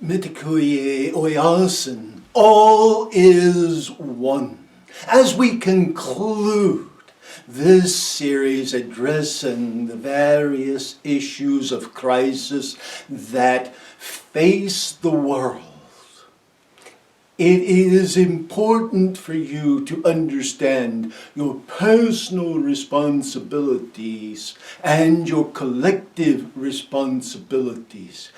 Mythikoie oiasin, all is one. As we conclude this series addressing the various issues of crisis that face the world, it is important for you to understand your personal responsibilities and your collective responsibilities.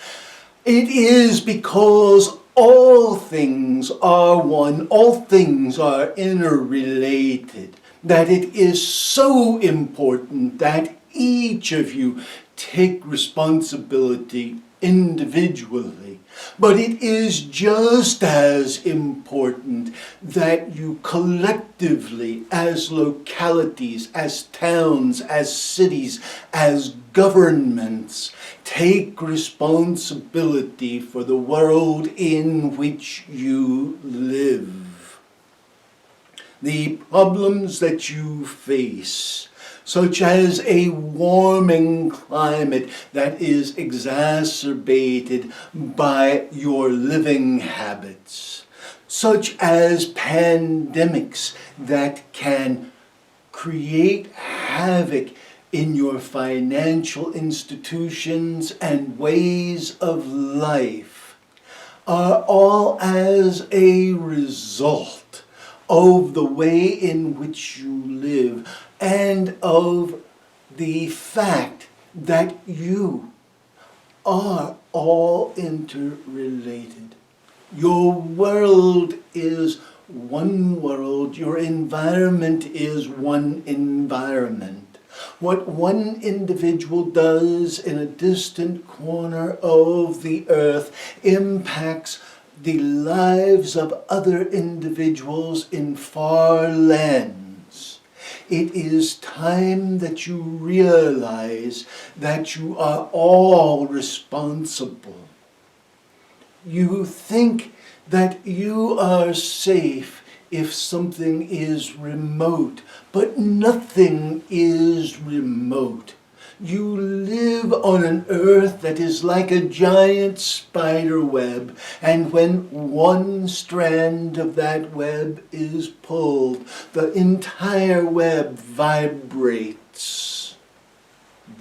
It is because all things are one, all things are interrelated, that it is so important that each of you take responsibility individually. But it is just as important that you collectively, as localities, as towns, as cities, as governments, take responsibility for the world in which you live. The problems that you face, such as a warming climate that is exacerbated by your living habits, such as pandemics that can create havoc in your financial institutions and ways of life, are all as a result of the way in which you live and of the fact that you are all interrelated. Your world is one world, your environment is one environment. What one individual does in a distant corner of the earth impacts the lives of other individuals in far lands. It is time that you realize that you are all responsible. You think that you are safe if something is remote, but nothing is remote. You live on an earth that is like a giant spider web, and when one strand of that web is pulled, the entire web vibrates.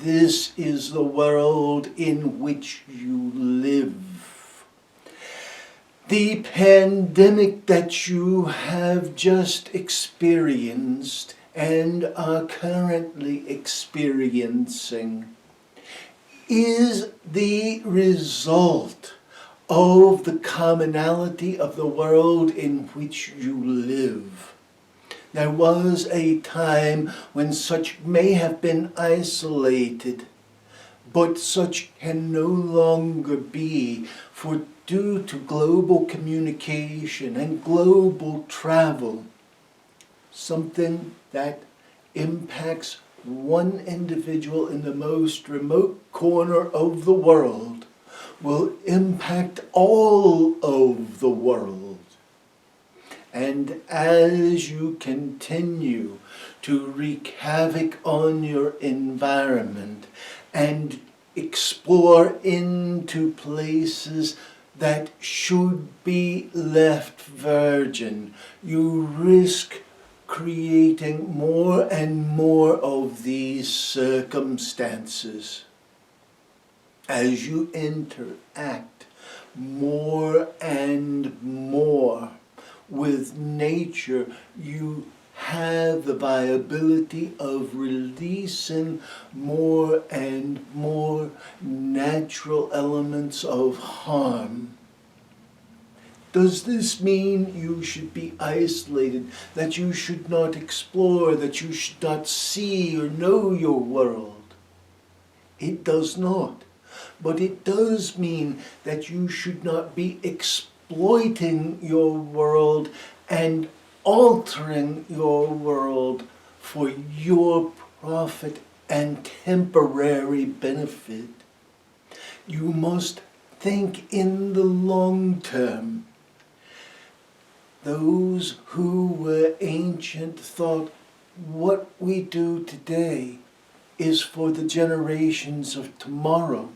This is the world in which you live. The pandemic that you have just experienced and are currently experiencing is the result of the commonality of the world in which you live. There was a time when such may have been isolated, but such can no longer be, for due to global communication and global travel, something that impacts one individual in the most remote corner of the world will impact all of the world. And as you continue to wreak havoc on your environment and explore into places that should be left virgin, you risk creating more and more of these circumstances. As you interact more and more with nature, you have the viability of releasing more and more natural elements of harm. Does this mean you should be isolated, that you should not explore, that you should not see or know your world? It does not. But it does mean that you should not be exploiting your world and altering your world for your profit and temporary benefit. You must think in the long term. Those who were ancient thought what we do today is for the generations of tomorrow.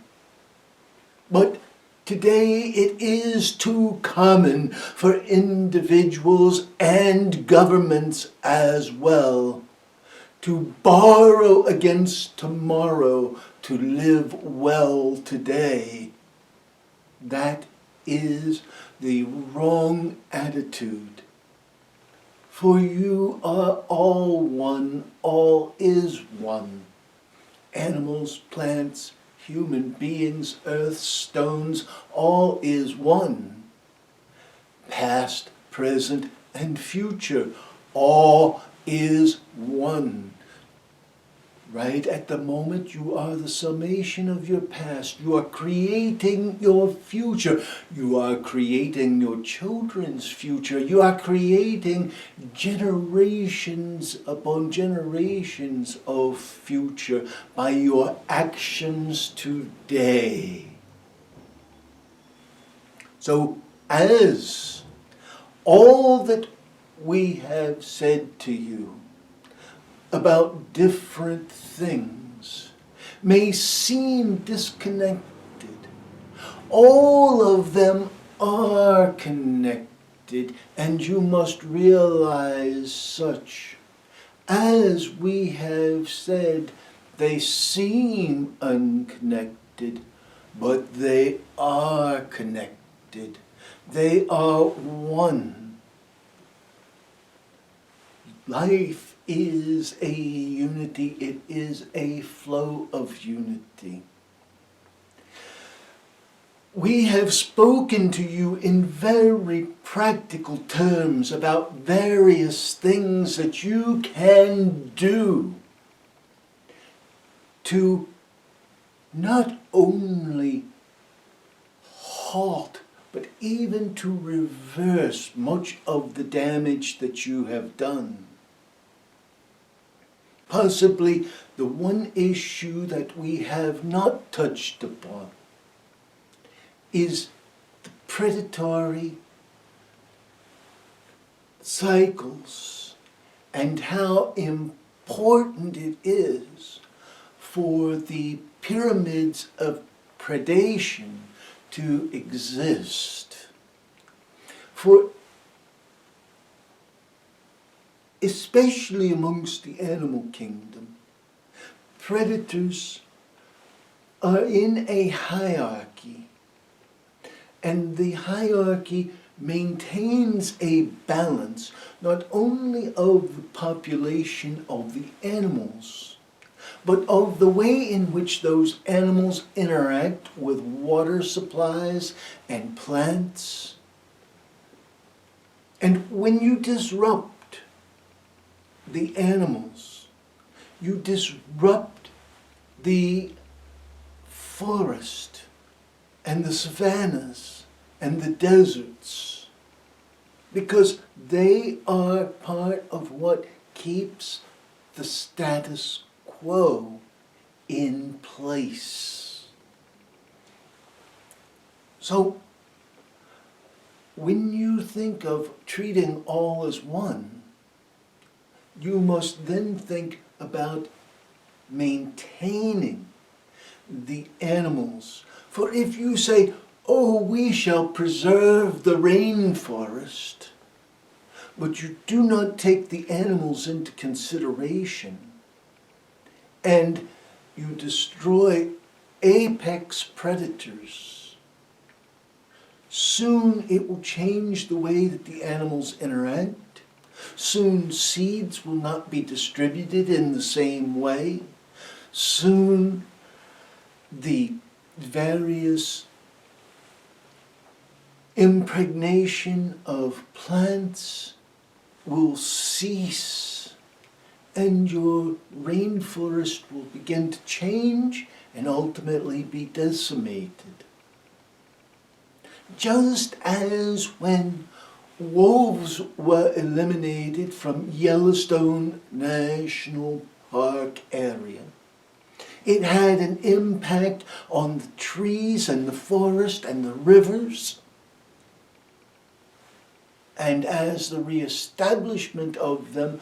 But Today it is too common for individuals and governments as well to borrow against tomorrow to live well today. That is the wrong attitude. For you are all one, all is one. Animals, plants, human beings, earth, stones, all is one. Past, present, and future, all is one. Right at the moment, you are the summation of your past. You are creating your future. You are creating your children's future. You are creating generations upon generations of future by your actions today. So, as all that we have said to you about different things may seem disconnected, all of them are connected, and you must realize such. As we have said, they seem unconnected, but they are connected. They are one. Life is a unity. It is a flow of unity. We have spoken to you in very practical terms about various things that you can do to not only halt, but even to reverse much of the damage that you have done. Possibly the one issue that we have not touched upon is the predatory cycles and how important it is for the pyramids of predation to exist. For especially amongst the animal kingdom, predators are in a hierarchy, and the hierarchy maintains a balance not only of the population of the animals, but of the way in which those animals interact with water supplies and plants. And when you disrupt the animals, you disrupt the forest and the savannas and the deserts, because they are part of what keeps the status quo in place. So, when you think of treating all as one, you must then think about maintaining the animals. For if you say, oh, we shall preserve the rainforest, but you do not take the animals into consideration, and you destroy apex predators, soon it will change the way that the animals interact. Soon seeds will not be distributed in the same way. Soon the various impregnation of plants will cease, and your rainforest will begin to change and ultimately be decimated. Just as when wolves were eliminated from Yellowstone National Park area, it had an impact on the trees and the forest and the rivers. And as the reestablishment of them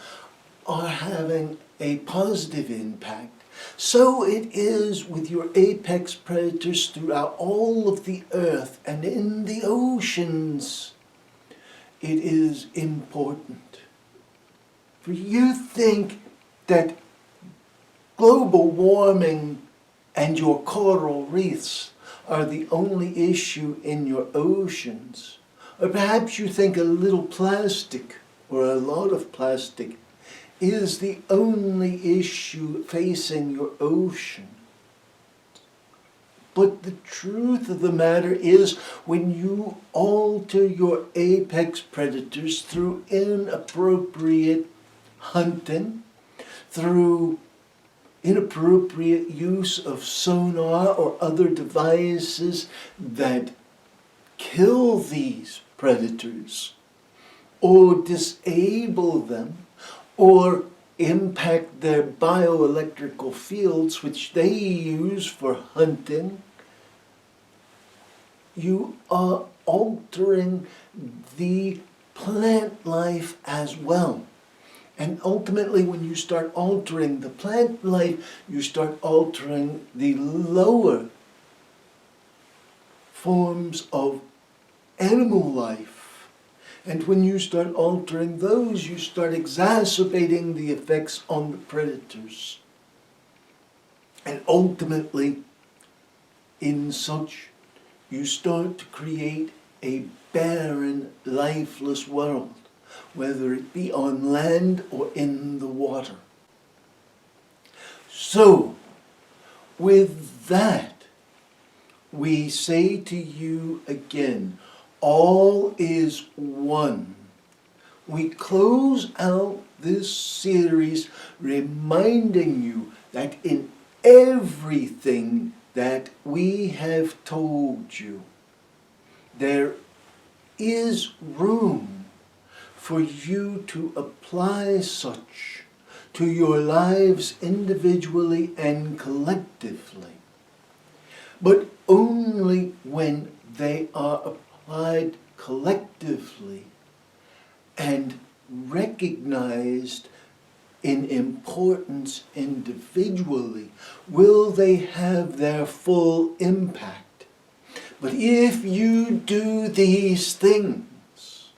are having a positive impact, So it is with your apex predators throughout all of the earth and in the oceans. It is important. For you think that global warming and your coral reefs are the only issue in your oceans. Or perhaps you think a little plastic or a lot of plastic is the only issue facing your ocean. But the truth of the matter is, when you alter your apex predators through inappropriate hunting, through inappropriate use of sonar or other devices that kill these predators, or disable them, or impact their bioelectrical fields which they use for hunting, you are altering the plant life as well. And ultimately, when you start altering the plant life, you start altering the lower forms of animal life. And when you start altering those, you start exacerbating the effects on the predators. And ultimately, in such, you start to create a barren, lifeless world, whether it be on land or in the water. So, with that, we say to you again, all is one. We close out this series reminding you that in everything that we have told you, there is room for you to apply such to your lives individually and collectively, but only when they are applied collectively and recognized in importance individually will they have their full impact. But if you do these things,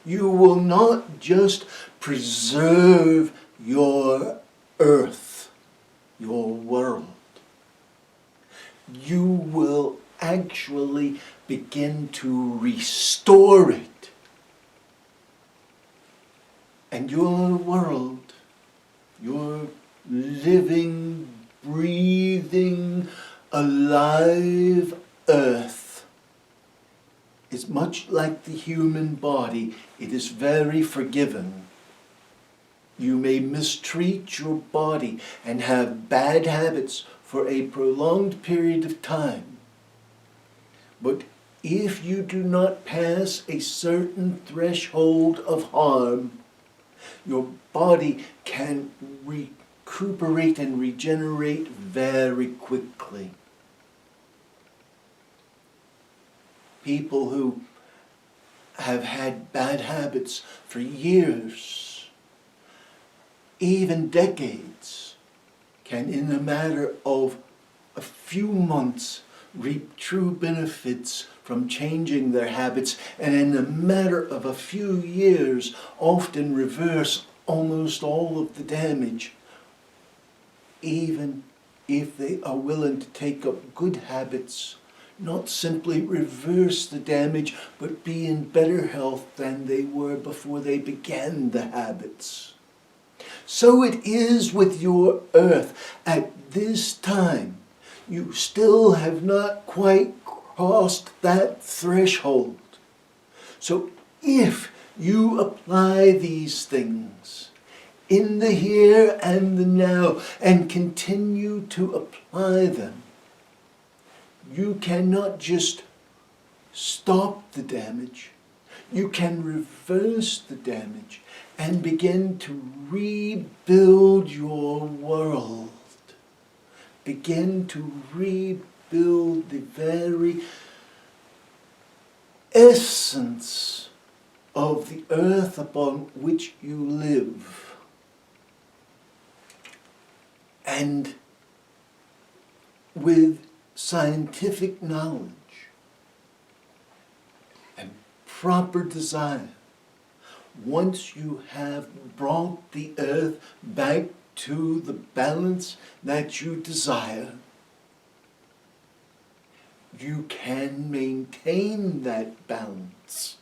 you will not just preserve your earth, your world. You will actually begin to restore it. And your world, your living, breathing, alive earth is much like the human body. It is very forgiving. You may mistreat your body and have bad habits for a prolonged period of time. But if you do not pass a certain threshold of harm, your body can recuperate and regenerate very quickly. People who have had bad habits for years, even decades, can in a matter of a few months reap true benefits from changing their habits, and in a matter of a few years often reverse almost all of the damage, even if they are willing to take up good habits, not simply reverse the damage, but be in better health than they were before they began the habits. So it is with your earth. At this time, you still have not quite crossed that threshold. So if you apply these things in the here and the now and continue to apply them, you cannot just stop the damage. You can reverse the damage and begin to rebuild your world. Begin to rebuild the very essence of the earth upon which you live. And with scientific knowledge and proper desire, once you have brought the earth back to the balance that you desire, you can maintain that balance.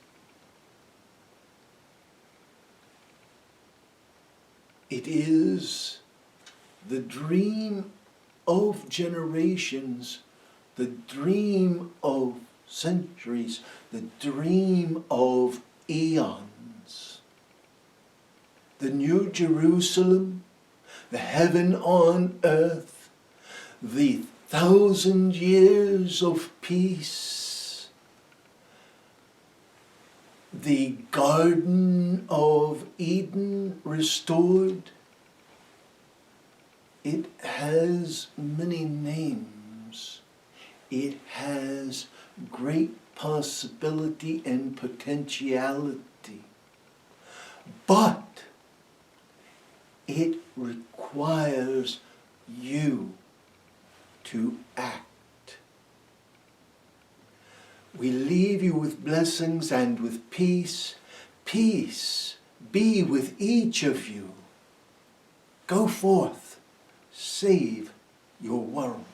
It is the dream of generations, the dream of centuries, the dream of eons. The New Jerusalem, the heaven on earth, the 1,000 years of peace, the Garden of Eden restored. It has many names. It has great possibility and potentiality. But it requires you to act. We leave you with blessings and with peace. Peace be with each of you. Go forth, save your world.